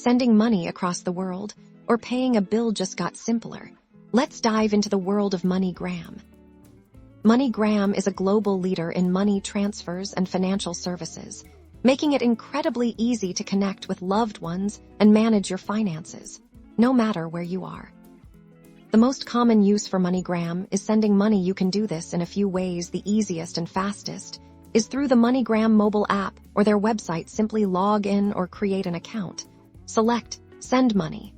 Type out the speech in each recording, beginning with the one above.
sending money across the world, or paying a bill just got simpler. Let's dive into the world of MoneyGram. MoneyGram is a global leader in money transfers and financial services, making it incredibly easy to connect with loved ones and manage your finances, no matter where you are. The most common use for MoneyGram is sending money. You can do this in a few ways. The easiest and fastest is through the MoneyGram mobile app or their website. Simply log in or create an account. Select Send Money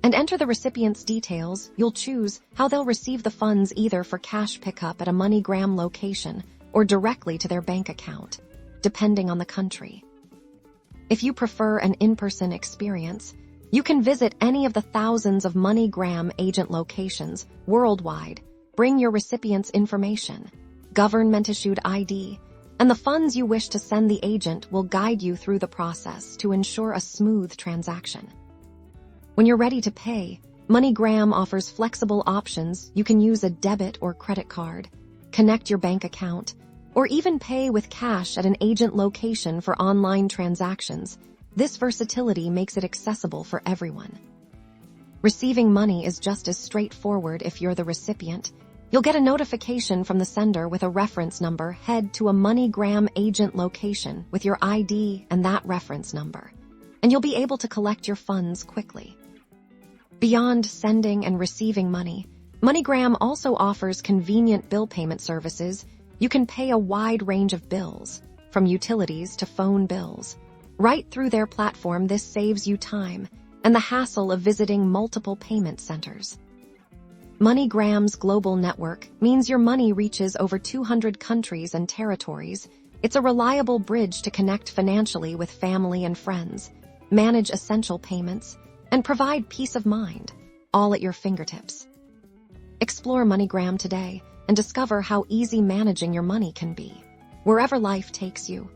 and enter the recipient's details. You'll choose how they'll receive the funds, either for cash pickup at a MoneyGram location or directly to their bank account, depending on the country. If you prefer an in-person experience, you can visit any of the thousands of MoneyGram agent locations worldwide. Bring your recipient's information, government-issued ID, and the funds you wish to send. The agent will guide you through the process to ensure a smooth transaction. When you're ready to pay, MoneyGram offers flexible options. You can use a debit or credit card, connect your bank account, or even pay with cash at an agent location for online transactions. This versatility makes it accessible for everyone. Receiving money is just as straightforward. If you're the recipient, you'll get a notification from the sender with a reference number. Head to a MoneyGram agent location with your ID and that reference number, and you'll be able to collect your funds quickly. Beyond sending and receiving money, MoneyGram also offers convenient bill payment services. You can pay a wide range of bills, from utilities to phone bills, right through their platform. This saves you time and the hassle of visiting multiple payment centers. MoneyGram's global network means your money reaches over 200 countries and territories. It's a reliable bridge to connect financially with family and friends, manage essential payments, and provide peace of mind, all at your fingertips. Explore MoneyGram today and discover how easy managing your money can be, wherever life takes you.